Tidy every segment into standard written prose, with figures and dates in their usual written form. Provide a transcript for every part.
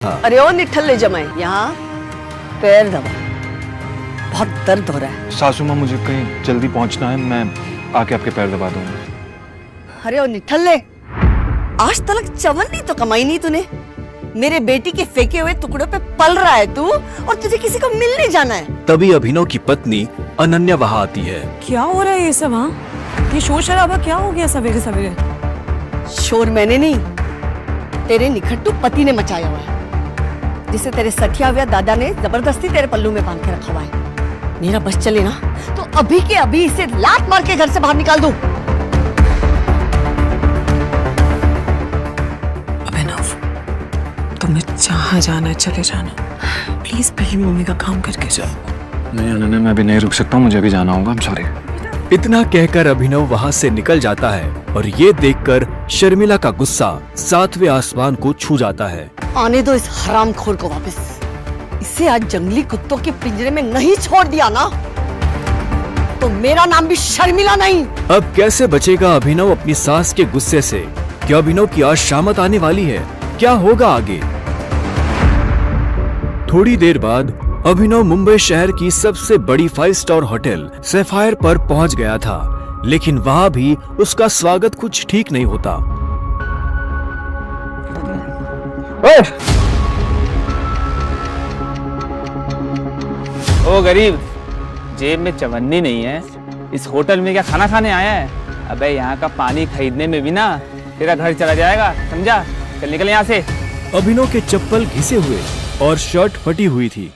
अरे ओ निठल्ले जमाए, यहाँ पैर दबा, बहुत दर्द हो रहा है। सासू माँ मुझे कहीं जल्दी पहुंचना है, मैं आके आपके पैर दबा दूंगा। अरे ओ निठल्ले, आज तक चवन्नी तो कमाई नहीं तूने। मेरे बेटी के फेंके हुए टुकड़ों पे पल रहा है तू, और तुझे किसी को मिलने जाना है। तभी अभिनव की पत्नी अनन्या वहाँ आती है। क्या हो रहा है ये सब? हाँ, ये शोर शराबा क्या हो गया सवेरे सवेरे? शोर मैंने नहीं, तेरे निखट्टू पति ने मचाया हुआ है, जिसे तेरे सठिया हुआ दादा ने जबरदस्ती तेरे पल्लू में बांध के रखा हुआ है। मेरा बस चले ना तो अभी के अभी इसे लात मार के घर से बाहर निकाल दूं। अभिनव, तुम्हें जहाँ जाना है चले जाना, प्लीज पहले मम्मी का काम करके जाओ। नहीं अनन्या, मैं अभी नहीं रुक सकता हूँ, मुझे अभी जाना होगा। I'm sorry। इतना कहकर अभिनव वहाँ से निकल जाता है और ये देखकर शर्मिला का गुस्सा सातवें आसमान को छू जाता है। आने दो इस हरामखोर को वापस। इसे आज जंगली कुत्तों के पिंजरे में नहीं छोड़ दिया ना, तो मेरा नाम भी शर्मिला नहीं। अब कैसे बचेगा अभिनव अपनी सास के गुस्से से? क्या अभिनव की आज शामत आने वाली है? क्या होगा आगे? थोड़ी देर बाद अभिनव मुंबई शहर की सबसे बड़ी 5 स्टार होटल सैफायर पर पहुंच गया था, लेकिन वहां भी उसका स्वागत कुछ ठीक नहीं होता। ओ गरीब, जेब में चवन्नी नहीं है, इस होटल में क्या खाना खाने आया है? अबे यहाँ का पानी खरीदने में भी ना तेरा घर चला जाएगा, समझा? चल निकल यहाँ से। अभिनव के चप्पल घिसे हुए और शर्ट फटी हुई थी।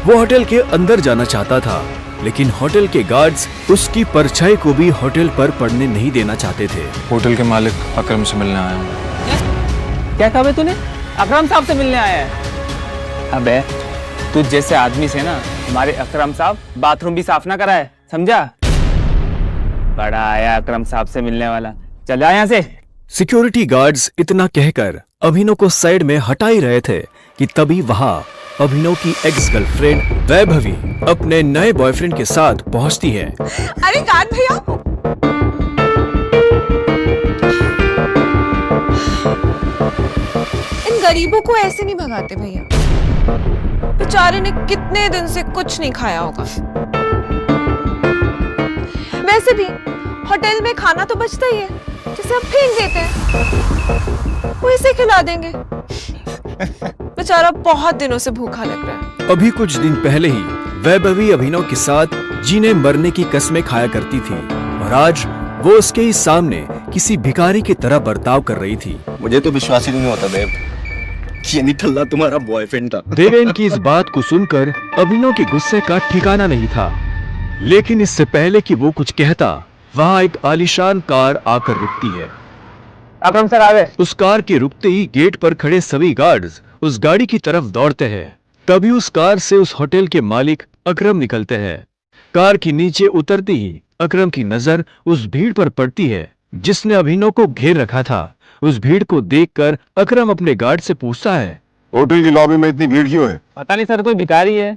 वो होटल के अंदर जाना चाहता था, लेकिन होटल के गार्ड्स उसकी परछाई को भी होटल पर पड़ने नहीं देना चाहते थे। होटल के मालिक अकरम से मिलने आया हूँ। क्या कहा बे तूने? अकरम साहब से मिलने आया है? अबे तुझ जैसे आदमी से ना हमारे अकरम साहब बाथरूम भी साफ ना कराए, समझा? बड़ा आया अकरम साहब से मिलने वाला, चल आ यहाँ से। सिक्योरिटी गार्ड्स इतना कहकर अभिनव को साइड में हटा ही रहे थे कि तभी वहाँ अभिनव की एक्स गर्लफ्रेंड वैभवी अपने नए बॉयफ्रेंड के साथ पहुंचती है। अरे कान भैया, इन गरीबों को ऐसे नहीं भगाते भैया, बेचारे ने कितने दिन से कुछ नहीं खाया होगा। वैसे भी होटल में खाना तो बचता ही है, जिसे हम फेंक देते हैं, वो इसे खिला देंगे। बेचारा बहुत दिनों से भूखा लग रहा है। अभी कुछ दिन पहले ही वैभवी अभिनव के साथ जीने मरने की कस्में खाया करती थी, और आज वो उसके ही सामने किसी भिखारी की तरह बर्ताव कर रही थी। मुझे तो विश्वास ही नहीं होता देव कि ये निठल्ला तुम्हारा बॉयफ्रेंड था। देवेन की इस बात को सुनकर अभिनव के गुस्से का ठिकाना नहीं था, लेकिन इससे पहले कि वो कुछ कहता, वहाँ एक आलीशान कार आकर रुकती है। अकरम सर आवे। उस कार के रुकते ही गेट पर खड़े सभी गार्ड्स उस गाड़ी की तरफ दौड़ते हैं। तभी उस कार से उस होटल के मालिक अकरम निकलते हैं। कार के नीचे उतरती ही अकरम की नजर उस भीड़ पर पड़ती है जिसने अभिनव को घेर रखा था। उस भीड़ को देखकर अकरम अपने गार्ड से पूछता है, होटल की लॉबी में इतनी भीड़ क्यों है? पता नहीं सर, कोई भिखारी है,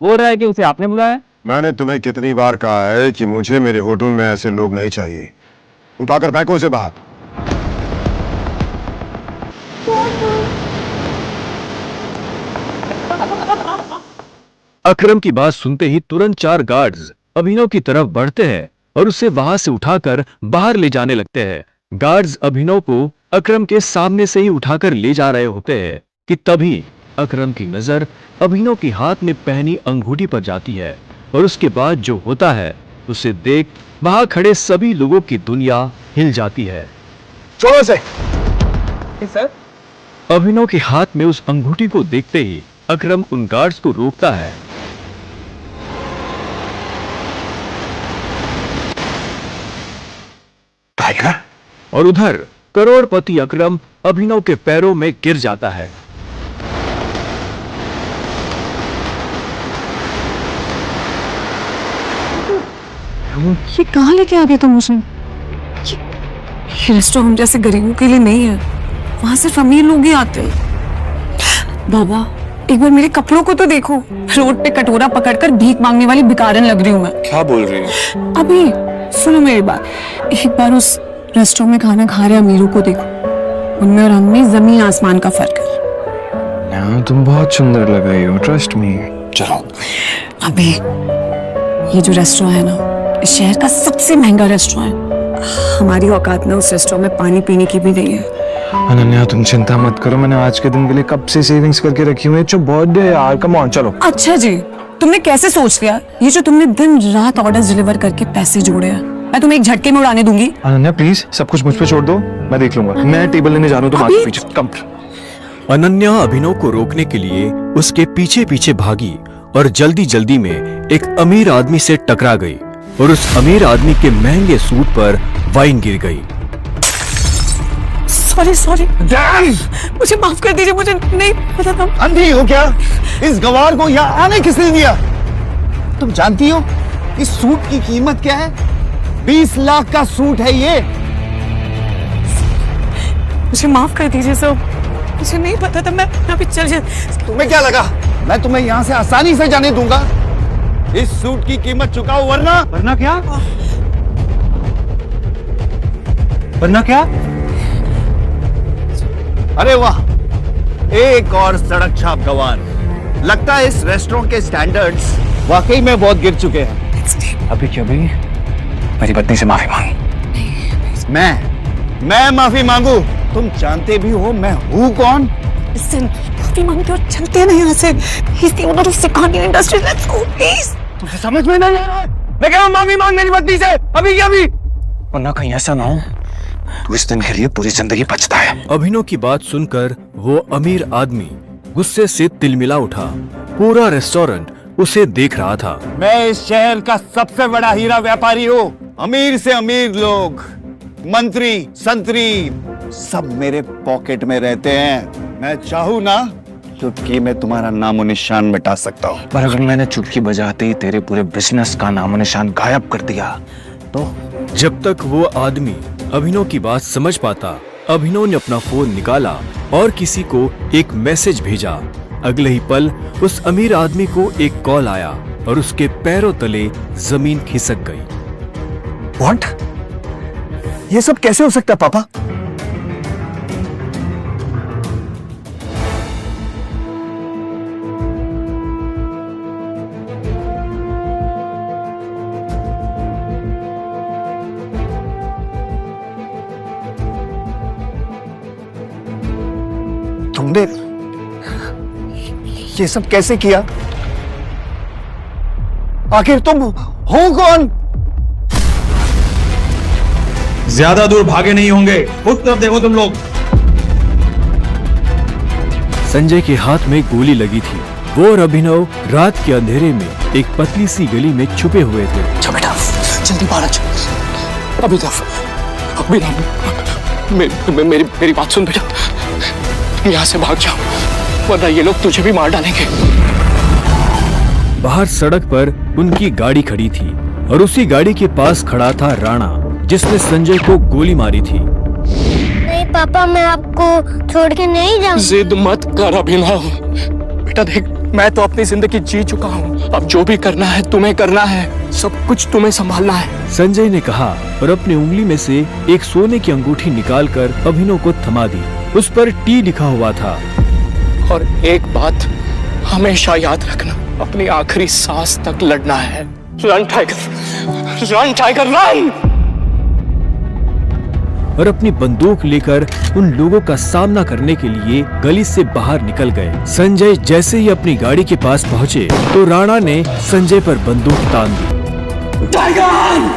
बोल रहा है कि उसे आपने बुलाया। मैंने तुम्हें कितनी बार कहा है कि मुझे मेरे होटल में ऐसे लोग नहीं चाहिए। उठाकर फेंको उसे बाहर। अकरम की बात सुनते ही तुरंत 4 गार्ड्स अभिनव की तरफ बढ़ते हैं और उसे वहां से उठाकर बाहर ले जाने लगते हैं। गार्ड्स अभिनव को अकरम के सामने से ही उठाकर ले जा रहे होते हैं कि तभी अकरम की नजर अभिनव की हाथ में पहनी अंगूठी पर जाती है, और उसके बाद जो होता है उसे देख वहां खड़े सभी लोगों की दुनिया हिल जाती है। छोड़ो से। सर, अभिनव के हाथ में उस अंगूठी को देखते ही अकरम उन गार्ड्स को रोकता है। टाइगर। और उधर करोड़पति अकरम अभिनव के पैरों में गिर जाता है। ये कहाँ लेके आ गए तुम उसे? ये रेस्टोरेंट हम जैसे गरीबों के लिए नहीं है, वहां सिर्फ अमीर लोग ही आते हैं। बाबा, एक बार मेरे कपड़ों को तो देखो, रोड पे कटोरा पकड़कर भीख मांगने वाली भिखारन लग रही हूँ मैं। क्या बोल रही है? अभी सुनो मेरी बात, एक बार उस रेस्टोरेंट में खाना खा रहे अमीरों को देखो, उनमें और हम में जमीन आसमान का फर्क है। अनन्या तुम बहुत सुंदर लग रही हो, ट्रस्ट मी। चलो। अभी ये जो रेस्टोरेंट है ना, इस शहर का सबसे महंगा रेस्टोरेंट है। हमारी औकात में उस रेस्टोरेंट में पानी पीने की भी नहीं है। अनन्या तुम चिंता मत करो, मैंने आज के दिन के लिए कब से सेविंग्स करके रखी हुई है। जो बर्थडे है यार, कम ऑन चलो। अच्छा जी, तुमने कैसे सोच लिया? ये जो तुमने दिन रात ऑर्डर्स डिलीवर करके पैसे जोड़े हैं, मैं तुम्हें एक झटके में उड़ाने दूंगी। अनन्या प्लीज सब कुछ मुझ पे छोड़ दो, मैं देख लूंगा। मैं टेबल लेने जा रहा हूँ, तुम आगे पीछे कम। अनन्या अभिनव को रोकने के लिए उसके पीछे पीछे भागी और जल्दी जल्दी में एक अमीर आदमी से टकरा गई और उस अमीर आदमी के महंगे सूट पर वाइन गिर गई। सॉरी मुझे माफ कर दीजिए, मुझे नहीं पता था। अंधी हो क्या? इस गवार को यहाँ आने किसने दिया? तुम जानती हो इस सूट की कीमत क्या है? 20 लाख का सूट है ये। मुझे माफ कर दीजिए सर, मुझे नहीं पता था। मैं अभी चल जाती। तुम्हें क्या लगा मैं तुम्हें यहाँ से आसानी से जाने दूंगा? इस सूट की कीमत चुकाओ वरना क्या? वरना क्या? अरे वाह, एक और सड़क छाप गवार। लगता है इस रेस्टोरेंट के स्टैंडर्ड्स वाकई में बहुत गिर चुके हैं। अभी क्या भी मेरी पत्नी से माफी मांग। मैं माफी मांगू? तुम जानते भी हो मैं हूँ कौन? माफी मांगते हो, चलते नहीं यहाँ से। He's the owner of Sikhani Industries. Let's go, please. तुझे समझ में नहीं आ रहा है? मैं कह रहा हूँ माफी मांग मेरी पत्नी से, अभी क्या भी। वरना कहीं ऐसा ना हो तू इस दिन के लिए पूरी जिंदगी बचता है। अभिनव की बात सुनकर वो अमीर आदमी गुस्से से तिलमिला उठा। पूरा रेस्टोरेंट उसे देख रहा था। मैं इस शहर का सबसे बड़ा हीरा व्यापारी हूँ। अमीर से अमीर लोग, मंत्री, संतरी सब मेरे पॉकेट में रहते हैं। मैं चाहूँ ना चुटकी में तुम्हारा नामो निशान मिटा सकता हूँ। पर अगर मैंने चुटकी बजाते ही तेरे पूरे बिजनेस का नामो निशान गायब कर दिया तो? जब तक वो आदमी अभिनव की बात समझ पाता, अभिनव ने अपना फोन निकाला और किसी को एक मैसेज भेजा। अगले ही पल उस अमीर आदमी को एक कॉल आया और उसके पैरों तले जमीन खिसक गई। व्हाट? ये सब कैसे हो सकता है पापा? तुमने ये सब कैसे किया? आखिर तुम हो कौन? ज्यादा दूर भागे नहीं होंगे, उस तरफ देखो तुम लोग। संजय के हाथ में गोली लगी थी। वो और अभिनव रात के अंधेरे में एक पतली सी गली में छुपे हुए थे। अच्छा बेटा जल्दी बाहर आ। अभी मेरी बात सुन बेटा, यहाँ से भाग जाओ वरना ये लोग तुझे भी मार डालेंगे। बाहर सड़क पर उनकी गाड़ी खड़ी थी और उसी गाड़ी के पास खड़ा था राणा, जिसने संजय को गोली मारी थी। नहीं पापा, मैं आपको छोड़ के नहीं जाऊंगा। जिद मत कर अभिनव। बेटा देख, मैं तो अपनी जिंदगी जी चुका हूँ। अब जो भी करना है तुम्हें करना है, सब कुछ तुम्हें संभालना है। संजय ने कहा और अपनी उंगली में से एक सोने की अंगूठी निकालकर अभिनव को थमा दी। उस पर टी लिखा हुआ था। और एक बात हमेशा याद रखना, अपनी आखिरी सांस तक लड़ना है। Run tiger, run tiger run. और अपनी बंदूक लेकर उन लोगों का सामना करने के लिए गली से बाहर निकल गए। संजय जैसे ही अपनी गाड़ी के पास पहुंचे तो राणा ने संजय पर बंदूक तान दी। टाइगर!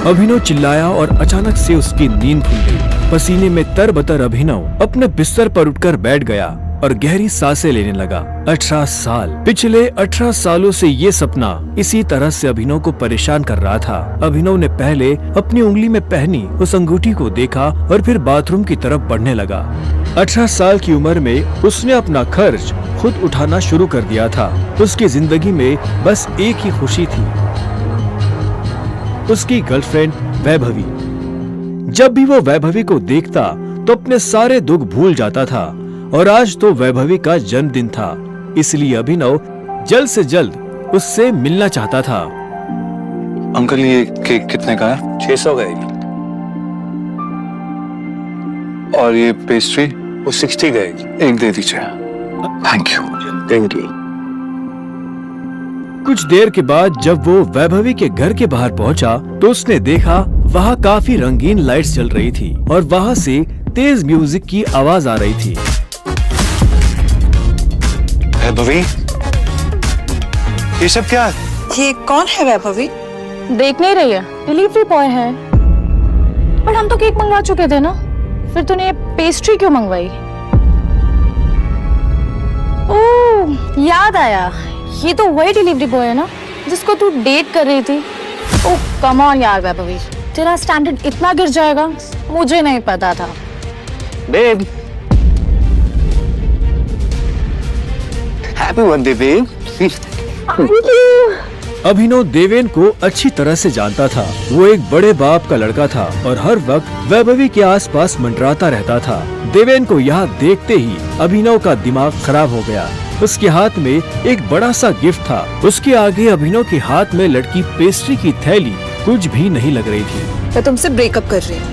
अभिनव चिल्लाया और अचानक से उसकी नींद खुल गई। पसीने में तरबतर अभिनव अपने बिस्तर पर उठकर बैठ गया और गहरी सांसें लेने लगा। 18 साल, पिछले 18 सालों से ये सपना इसी तरह से अभिनव को परेशान कर रहा था। अभिनव ने पहले अपनी उंगली में पहनी उस अंगूठी को देखा और फिर बाथरूम की तरफ बढ़ने लगा। 18 साल की उम्र में उसने अपना खर्च खुद उठाना शुरू कर दिया था। उसकी जिंदगी में बस एक ही खुशी थी, उसकी गर्लफ्रेंड वैभवी। जब भी वो वैभवी को देखता तो अपने सारे दुख भूल जाता था और आज तो वैभवी का जन्मदिन था, इसलिए अभिनव जल्द से जल्द उससे मिलना चाहता था। अंकल ये केक कितने का है? 600 का। और ये पेस्ट्री? वो 60 गए, एक दे दीजिए। Thank you. Thank you. कुछ देर के बाद जब वो वैभवी के घर के बाहर पहुंचा तो उसने देखा वहाँ काफी रंगीन लाइट्स जल रही थी और वहाँ से तेज म्यूजिक की आवाज आ रही थी। वैभवी, ये सब क्या है? ये कौन है वैभवी? देख नहीं रही है, डिलीवरी बॉय है। पर हम तो केक मंगवा चुके थे ना, फिर तूने पेस्ट्री क्यों मंगवाई? ओह, याद आया, ये तो वही डिलीवरी बॉय है ना जिसको तू डेट कर रही थी। ओह कम ऑन यार वैभवी, तेरा स्टैंडर्ड इतना गिर जाएगा मुझे नहीं पता था। Babe, happy birthday babe. Abhinav Deven को अच्छी तरह से जानता था। वो एक बड़े बाप का लड़का था और हर वक्त वैभवी के आसपास मंडराता रहता था। देवेन को यहाँ देखते ही अभिनव का दिमाग खराब हो गया। उसके हाथ में एक बड़ा सा गिफ्ट था। उसके आगे अभिनव के हाथ में लटकी पेस्ट्री की थैली कुछ भी नहीं लग रही थी। मैं तुमसे ब्रेकअप कर रही हूँ।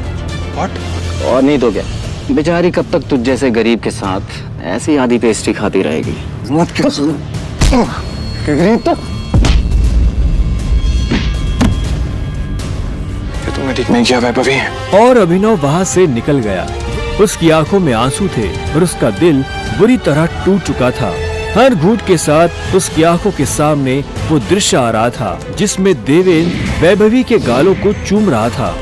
और नहीं तो क्या, बेचारी कब तक तुझ जैसे गरीब के साथ ऐसी आधी पेस्ट्री खाती रहेगी। मत क्यों सुनो? गरीब तो तुमने ठीक नहीं किया वैभवी। और अभिनव वहाँ से निकल गया। उसकी आंखों में आंसू थे और उसका दिल बुरी तरह टूट चुका था। हर घूंट के साथ उसकी आंखों के सामने वो दृश्य आ रहा था जिसमें देवेन वैभवी के गालों को चूम रहा था।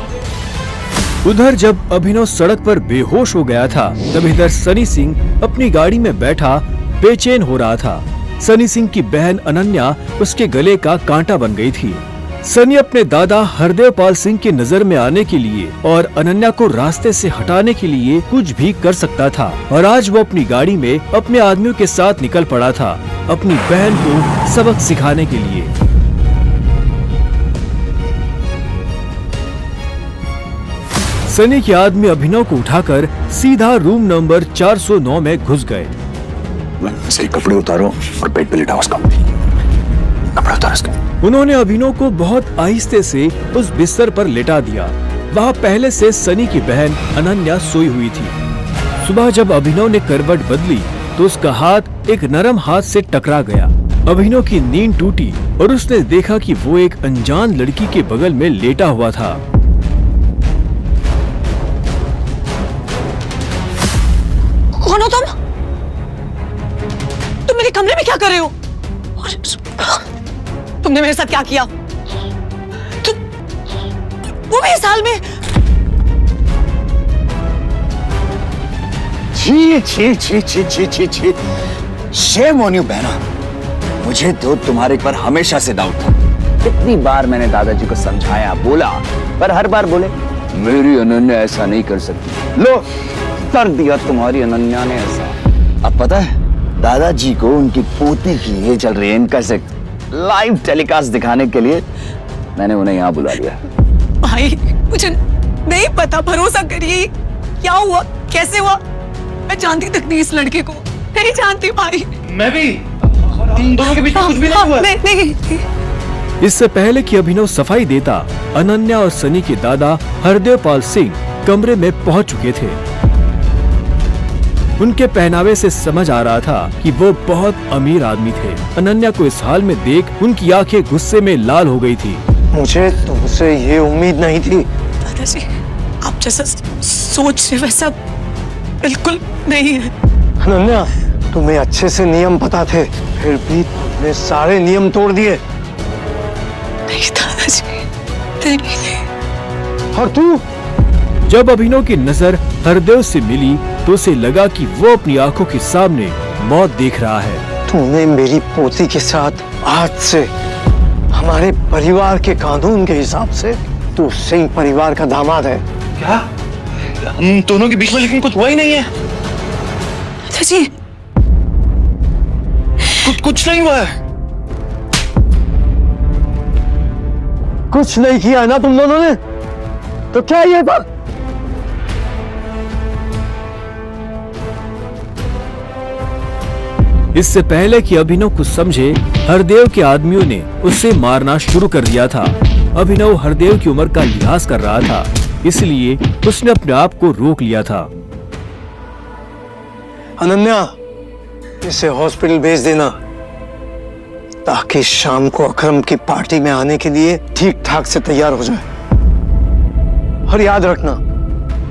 उधर जब अभिनव सड़क पर बेहोश हो गया था तब इधर सनी सिंह अपनी गाड़ी में बैठा बेचैन हो रहा था। सनी सिंह की बहन अनन्या उसके गले का कांटा बन गई थी। सनी अपने दादा हरदेव पाल सिंह की नजर में आने के लिए और अनन्या को रास्ते से हटाने के लिए कुछ भी कर सकता था और आज वो अपनी गाड़ी में अपने आदमियों के साथ निकल पड़ा था अपनी बहन को सबक सिखाने के लिए। सनी के आदमी अभिनव को उठाकर सीधा रूम नंबर 409 में घुस गए। सही कपड़े उतारो और बेड पे लिटाओ उसका। कपड़े उतारो उसका। उन्होंने अभिनव को बहुत आहिस्ते से उस बिस्तर पर लेटा दिया। वहाँ पहले से सनी की बहन अनन्या सोई हुई थी। सुबह जब अभिनव ने करवट बदली तो उसका हाथ एक नरम हाथ से टकरा गया। अभिनव की नींद टूटी और उसने देखा कि वो एक अनजान लड़की के बगल में लेटा हुआ था। कौन हो तुम? तुम मेरे कमरे में क्या कर रहे हो? तुमने मेरे साथ क्या किया? वो भी इस हाल में? छी छी छी छी छी छी छी। शेम ऑन यू बहना। मुझे तो तुम्हारे पर हमेशा से डाउट था। कितनी बार मैंने दादाजी को समझाया, बोला, पर हर बार बोले मेरी अनन्या ऐसा नहीं कर सकती। लो, कर दिया तुम्हारी अनन्या ने ऐसा। अब पता है दादाजी को उनकी पोती की ये चल रही है इनका से लाइव टेलीकास्ट दिखाने के लिए मैंने उन्हें यहाँ बुला लिया। भाई मुझे नहीं पता, भरोसा करिए। क्या हुआ, कैसे हुआ? मैं जानती तक नहीं इस लड़के को, नहीं जानती भाई। मैं भी, हम दोनों के बीच में कुछ भी नहीं हुआ। नहीं। इससे पहले कि अभिनव सफाई देता, अनन्या और सनी के दादा हरदेव पाल सिंह कमरे में पहुंच चुके थे। उनके पहनावे से समझ आ रहा था कि वो बहुत अमीर आदमी थे। अनन्या को इस हाल में देख उनकी आंखें गुस्से में लाल हो गई थी। मुझे तुमसे ये उम्मीद नहीं थी। दादाजी, आप जैसा सोच रहे वैसा बिल्कुल नहीं है। अनन्या, तुम्हें अच्छे से नियम पता थे, फिर भी तुमने सारे नियम तोड़ दिए। नहीं दादाजी, नहीं। और तू? जब अभिनव की नजर हरदेव से मिली तो उसे लगा कि वो अपनी आंखों के सामने मौत देख रहा है। तूने मेरी पोती के साथ आज से हमारे परिवार के कानून के हिसाब से तू सिंह परिवार का दामाद है। क्या? हम दोनों के बीच में लेकिन कुछ हुआ ही नहीं है। दादाजी, कुछ नहीं हुआ है। कुछ नहीं किया ना तुम दोनों ने, तो क्या ये बात? इससे पहले कि अभिनव कुछ समझे, हरदेव के आदमियों ने उसे मारना शुरू कर दिया था। अभिनव हरदेव की उम्र का लिहाज कर रहा था, इसलिए उसने अपने आप को रोक लिया था। अनन्या, इसे हॉस्पिटल भेज देना ताकि शाम को अकरम की पार्टी में आने के लिए ठीक ठाक से तैयार हो जाए। और याद रखना,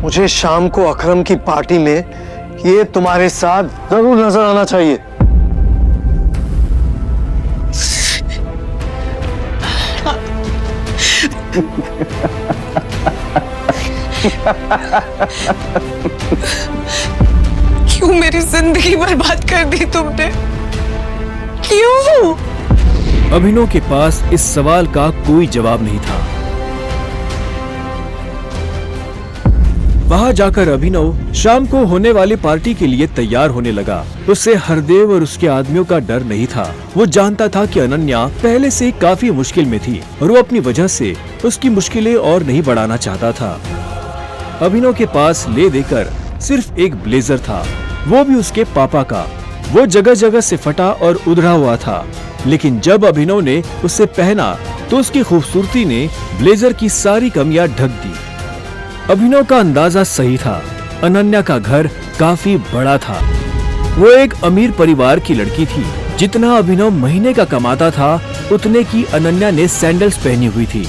मुझे शाम को अकरम की पार्टी में ये तुम्हारे साथ जरूर नजर आना चाहिए। क्यों मेरी जिंदगी बर्बाद कर दी तुमने? क्यों? अभिनव के पास इस सवाल का कोई जवाब नहीं था। वहां जाकर अभिनव शाम को होने वाली पार्टी के लिए तैयार होने लगा। उससे हरदेव और उसके आदमियों का डर नहीं था। वो जानता था कि अनन्या पहले से ही काफी मुश्किल में थी और वो अपनी वजह से उसकी मुश्किलें और नहीं बढ़ाना चाहता था। अभिनव के पास ले देकर सिर्फ एक ब्लेजर था, वो भी उसके पापा का। वो जगह जगह से फटा और उधड़ा हुआ था, लेकिन जब अभिनव ने उसे पहना तो उसकी खूबसूरती ने ब्लेजर की सारी कमियां ढक दी। अभिनव का अंदाजा सही था, अनन्या का घर काफी बड़ा था। वो एक अमीर परिवार की लड़की थी। जितना अभिनव महीने का कमाता था, उतने की अनन्या ने सैंडल्स पहनी हुई थी।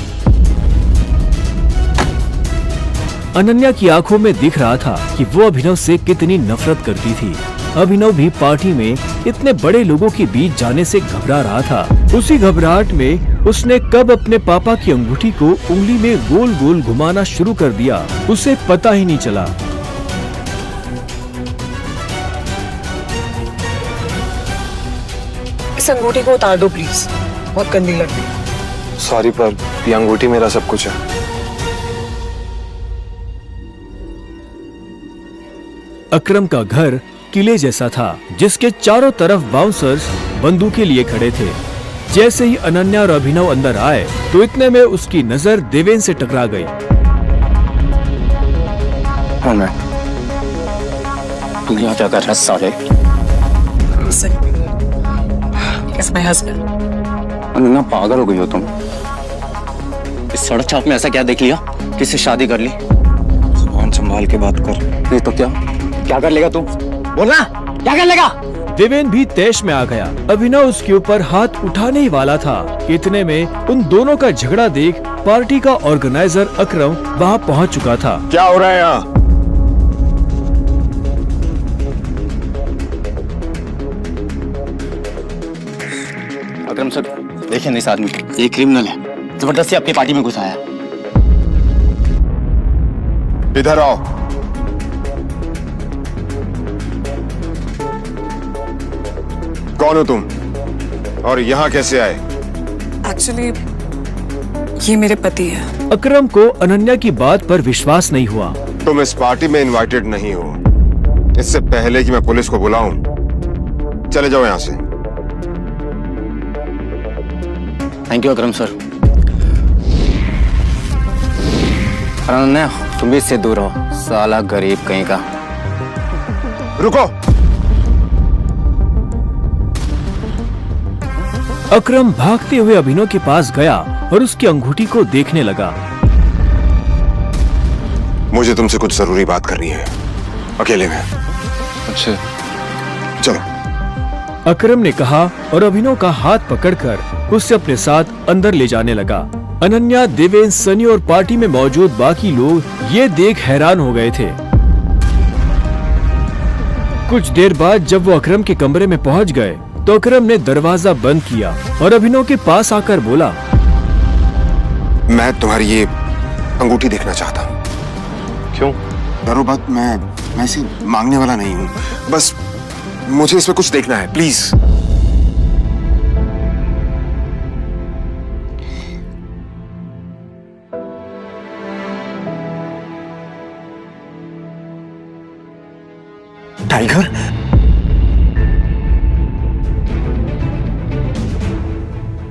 अनन्या की आंखों में दिख रहा था कि वो अभिनव से कितनी नफरत करती थी। अभिनव भी पार्टी में इतने बड़े लोगों के बीच जाने से घबरा रहा था। उसी घबराहट में उसने कब अपने पापा की अंगूठी को उंगली में गोल गोल घुमाना शुरू कर दिया, उसे पता ही नहीं चला। इस अंगूठी को उतार दो प्लीज, बहुत गंदी लग रही। सॉरी, पर ये अंगूठी मेरा सब कुछ है। अकरम का घर किले जैसा था, जिसके चारों तरफ बाउंसर्स बंदूकें लिए खड़े थे। जैसे ही अनन्या और अभिनव अंदर आए तो इतने में उसकी नजर देवेन से टकरा गई। तू यहाँ क्या कर रहा है साले? अनन्या, पागल हो गई हो तुम? इस सड़क छाप में ऐसा क्या देख लिया किससे शादी कर ली? जुबान संभाल के बात कर, नहीं तो क्या कर लेगा तू? बोलना, क्या कर लेगा? देवेन भी तैश में आ गया। अभिनव उसके ऊपर हाथ उठाने ही वाला था कि इतने में उन दोनों का झगड़ा देख पार्टी का ऑर्गेनाइजर अकरम वहां पहुंच चुका था। क्या हो रहा है यहाँ? अकरम सर, देखिए ना इस आदमी, ये क्रिमिनल है, जबरदस्ती अपनी पार्टी में घुसाया। इधर आओ। कौन हो तुम और यहाँ कैसे आए? एक्चुअली ये मेरे पति है। अकरम को अनन्या की बात पर विश्वास नहीं हुआ। तुम इस पार्टी में इनवाइटेड नहीं हो। इससे पहले कि मैं पुलिस को बुलाऊं, चले जाओ यहाँ से। Thank you Akram sir. Ananya, तुम भी इससे दूर हो, साला गरीब कहीं का। रुको। अकरम भागते हुए अभिनव के पास गया और उसकी अंगूठी को देखने लगा। मुझे तुमसे कुछ जरूरी बात करनी है, अकेले में। अच्छा, चलो। अकरम ने कहा और अभिनव का हाथ पकड़कर उसे अपने साथ अंदर ले जाने लगा। अनन्या, देवेन, सनी और पार्टी में मौजूद बाकी लोग ये देख हैरान हो गए थे। कुछ देर बाद जब वो अकरम के कमरे में पहुंच गए तो अकरम ने दरवाजा बंद किया और अभिनव के पास आकर बोला, मैं तुम्हारी ये अंगूठी देखना चाहता हूँ। क्यों? डरो मत, मैं इसे मांगने वाला नहीं हूँ, बस मुझे इसमें कुछ देखना है, प्लीज। टाइगर?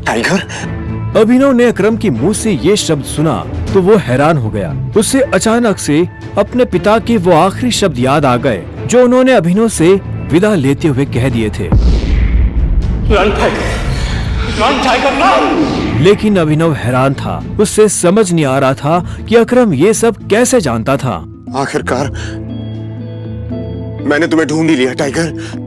टाइगर? अभिनव ने अकरम के मुंह से ये शब्द सुना तो वो हैरान हो गया। उसे अचानक से अपने पिता के वो आखिरी शब्द याद आ गए जो उन्होंने अभिनव से विदा लेते हुए कह दिए थे। लेकिन अभिनव हैरान था, उससे समझ नहीं आ रहा था कि अकरम ये सब कैसे जानता था। आखिरकार मैंने तुम्हें ढूंढ ही लिया टाइगर।